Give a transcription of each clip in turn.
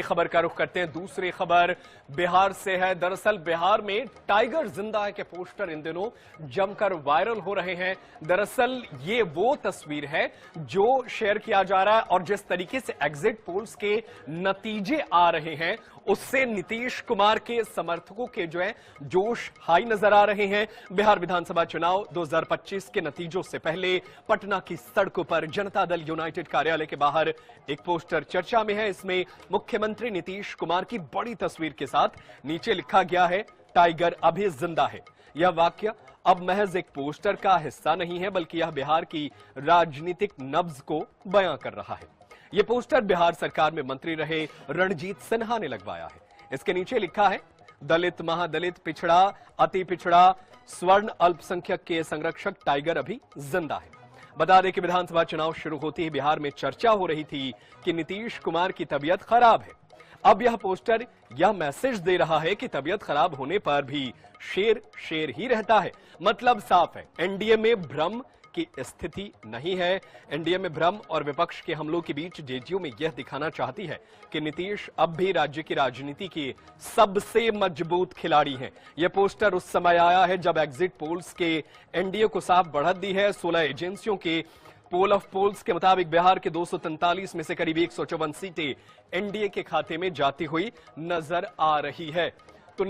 खबर का रुख करते हैं। दूसरी खबर बिहार से है। दरअसल बिहार में टाइगर जिंदा है के पोस्टर इन दिनों जमकर वायरल हो रहे हैं। दरअसल ये वो तस्वीर है जो शेयर किया जा रहा है और जिस तरीके से एग्जिट पोल्स के नतीजे आ रहे हैं उससे नीतीश कुमार के समर्थकों के जो है जोश हाई नजर आ रहे हैं। बिहार विधानसभा चुनाव 2025 के नतीजों से पहले पटना की सड़कों पर जनता दल यूनाइटेड कार्यालय के बाहर एक पोस्टर चर्चा में है। इसमें मुख्यमंत्री नीतीश कुमार की बड़ी तस्वीर के साथ नीचे लिखा गया है, टाइगर अभी जिंदा है। यह वाक्य अब महज एक पोस्टर का हिस्सा नहीं है, बल्कि यह बिहार की राजनीतिक नब्ज को बयां कर रहा है। यह पोस्टर बिहार सरकार में मंत्री रहे रणजीत सिन्हा ने लगवाया है। इसके नीचे लिखा है, दलित, महादलित, पिछड़ा, अति पिछड़ा, स्वर्ण अल्पसंख्यक के संरक्षक टाइगर अभी जिंदा है। बता दें कि विधानसभा चुनाव शुरू होते ही बिहार में चर्चा हो रही थी कि नीतीश कुमार की तबीयत खराब है। अब यह पोस्टर यह मैसेज दे रहा है कि तबीयत खराब होने पर भी शेर शेर ही रहता है। मतलब साफ है, एनडीए में भ्रम की स्थिति नहीं है। एनडीए में भ्रम और विपक्ष के हमलों के बीच जेडीयू में यह दिखाना चाहती है कि नीतीश अब भी राज्य की राजनीति के सबसे मजबूत खिलाड़ी हैं। यह पोस्टर उस समय आया है जब एग्जिट पोल्स के एनडीए को साफ बढ़त दी है। 16 एजेंसियों के पोल ऑफ पोल्स के मुताबिक बिहार के 243 में से करीब 154 सीटें एनडीए के खाते में जाती हुई नजर आ रही है। तो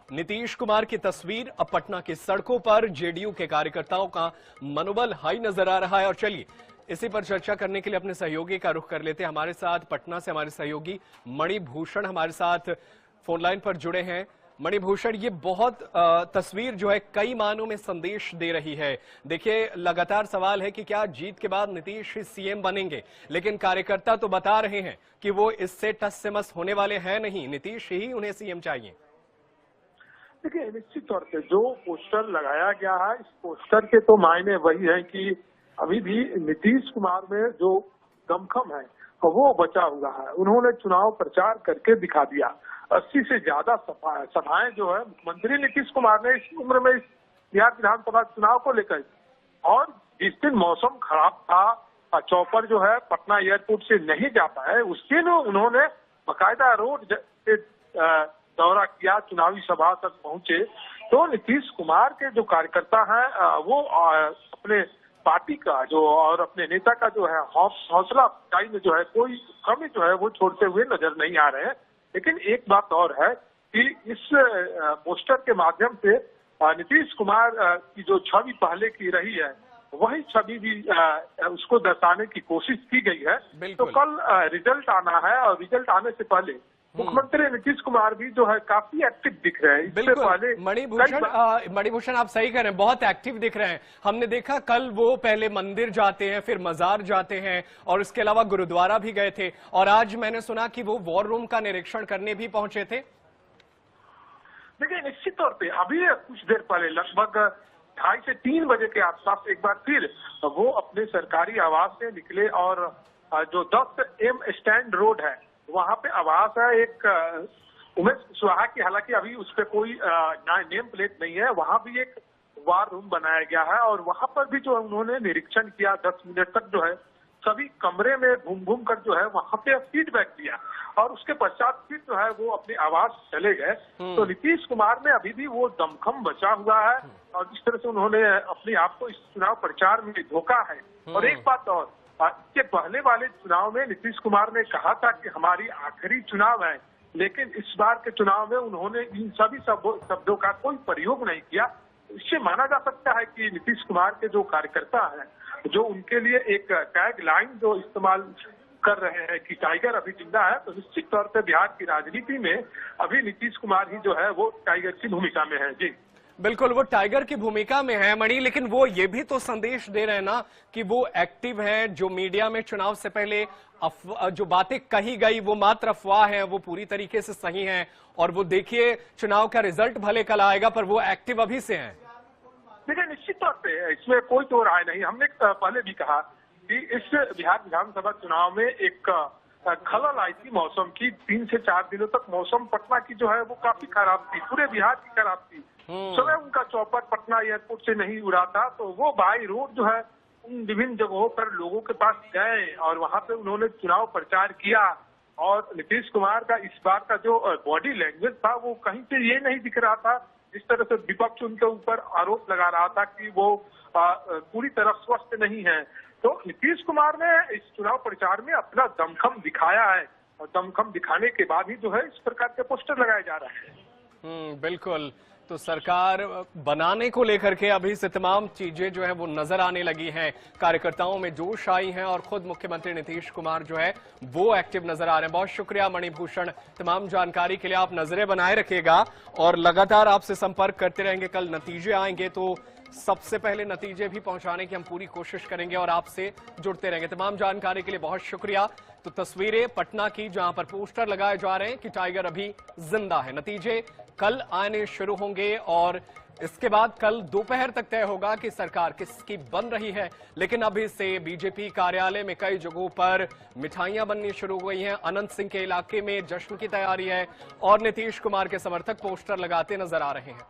नीतीश कुमार की तस्वीर अब पटना की सड़कों पर जेडीयू के कार्यकर्ताओं का मनोबल हाई नजर आ रहा है। और चलिए इसी पर चर्चा करने के लिए अपने सहयोगी का रुख कर लेते हैं। हमारे साथ पटना से हमारे सहयोगी मणिभूषण हमारे साथ फोन लाइन पर जुड़े हैं। मणिभूषण, ये बहुत तस्वीर जो है कई मायनों में संदेश दे रही है। देखिए, लगातार सवाल है कि क्या जीत के बाद नीतीश ही सीएम बनेंगे, लेकिन कार्यकर्ता तो बता रहे हैं कि वो इससे टस से मस होने वाले हैं नहीं, नीतीश ही उन्हें सीएम चाहिए। देखिए, निश्चित तौर पे जो पोस्टर लगाया गया है, इस पोस्टर के तो मायने वही है कि अभी भी नीतीश कुमार में जो दमखम है वो बचा हुआ है। उन्होंने चुनाव प्रचार करके दिखा दिया। 80 से ज्यादा सभाएं जो है मुख्यमंत्री नीतीश कुमार ने इस उम्र में इस बिहार विधानसभा चुनाव को लेकर, और जिस दिन मौसम खराब था, चौपर जो है पटना एयरपोर्ट से नहीं जा पाए, उस दिन उन्होंने बाकायदा रोड दौरा किया, चुनावी सभा तक पहुंचे। तो नीतीश कुमार के जो कार्यकर्ता हैं वो अपने पार्टी का जो और अपने नेता का जो है हौसला अफजाई में जो है कोई कमी जो है वो छोड़ते हुए नजर नहीं आ रहे हैं। लेकिन एक बात और है कि इस पोस्टर के माध्यम से नीतीश कुमार की जो छवि पहले की रही है वही छवि भी उसको दर्शाने की कोशिश की गई है। तो कल रिजल्ट आना है और रिजल्ट आने से पहले मुख्यमंत्री नीतीश कुमार भी जो है काफी एक्टिव दिख रहे हैं। इससे पहले मणिभूषण आप सही कह रहे हैं, बहुत एक्टिव दिख रहे हैं। हमने देखा कल वो पहले मंदिर जाते हैं, फिर मजार जाते हैं और इसके अलावा गुरुद्वारा भी गए थे। और आज मैंने सुना कि वो वॉर रूम का निरीक्षण करने भी पहुंचे थे। देखिए, निश्चित तौर पे अभी कुछ देर पहले लगभग 2:30 से 3 बजे के आसपास एक बार फिर वो अपने सरकारी आवास से निकले और जो 10M स्टैंड रोड है वहां पे आवास है एक उमेश कुशवाहा की, हालांकि अभी उस पर कोई नेम प्लेट नहीं है। वहां भी एक वार रूम बनाया गया है और वहां पर भी जो उन्होंने निरीक्षण किया 10 मिनट तक जो है सभी कमरे में घूम घूम कर जो है वहां पे फीडबैक दिया और उसके पश्चात फिर जो है वो अपने आवास चले गए। तो नीतीश कुमार में अभी भी वो दमखम बचा हुआ है और जिस तरह से उन्होंने अपने आप को इस चुनाव प्रचार में धोखा है। और एक बात और, इसके पहले वाले चुनाव में नीतीश कुमार ने कहा था कि हमारी आखिरी चुनाव है, लेकिन इस बार के चुनाव में उन्होंने इन सभी शब्दों का कोई प्रयोग नहीं किया। इससे माना जा सकता है कि नीतीश कुमार के जो कार्यकर्ता हैं जो उनके लिए एक टैग लाइन जो इस्तेमाल कर रहे हैं कि टाइगर अभी जिंदा है, तो निश्चित तौर पर बिहार की राजनीति में अभी नीतीश कुमार ही जो है वो टाइगर की भूमिका में है। जी बिल्कुल, वो टाइगर की भूमिका में है मणि, लेकिन वो ये भी तो संदेश दे रहे हैं ना कि वो एक्टिव हैं। जो मीडिया में चुनाव से पहले जो बातें कही गई वो मात्र अफवाह है, वो पूरी तरीके से सही हैं। और वो देखिए, चुनाव का रिजल्ट भले कल आएगा पर वो एक्टिव अभी से हैं। देखिए, निश्चित तौर पे इसमें कोई तो राय नहीं। हमने पहले भी कहा कि इस बिहार विधानसभा चुनाव में एक खलल आई थी मौसम की। 3 से 4 दिनों तक मौसम पटना की जो है वो काफी खराब थी, पूरे बिहार की खराब थी। स्वयं उनका चौपर पटना एयरपोर्ट से नहीं उड़ा था, तो वो बाई रोड जो है उन विभिन्न जगहों पर लोगों के पास गए और वहां पे उन्होंने चुनाव प्रचार किया। और नीतीश कुमार का इस बार का जो बॉडी लैंग्वेज था वो कहीं से ये नहीं दिख रहा था, जिस तरह से विपक्ष उनके ऊपर आरोप लगा रहा था कि वो पूरी तरह स्वस्थ नहीं है। तो नीतीश कुमार ने इस चुनाव प्रचार में अपना दमखम दिखाया है और दमखम दिखाने के बाद ही जो है इस प्रकार के पोस्टर लगाए जा रहे हैं। बिल्कुल। तो सरकार बनाने को लेकर के अभी से तमाम चीजें जो है वो नजर आने लगी हैं, कार्यकर्ताओं में जोश आई है और खुद मुख्यमंत्री नीतीश कुमार जो है वो एक्टिव नजर आ रहे हैं। बहुत शुक्रिया मणिभूषण, तमाम जानकारी के लिए। आप नजरें बनाए रखिएगा और लगातार आपसे संपर्क करते रहेंगे। कल नतीजे आएंगे तो सबसे पहले नतीजे भी पहुंचाने की हम पूरी कोशिश करेंगे और आपसे जुड़ते रहेंगे। तमाम जानकारी के लिए बहुत शुक्रिया। तो तस्वीरें पटना की जहां पर पोस्टर लगाए जा रहे हैं कि टाइगर अभी जिंदा है। नतीजे कल आने शुरू होंगे और इसके बाद कल दोपहर तक तय होगा कि सरकार किसकी बन रही है। लेकिन अभी से बीजेपी कार्यालय में कई जगहों पर मिठाइयां बननी शुरू हो गई हैं। अनंत सिंह के इलाके में जश्न की तैयारी है और नीतीश कुमार के समर्थक पोस्टर लगाते नजर आ रहे हैं।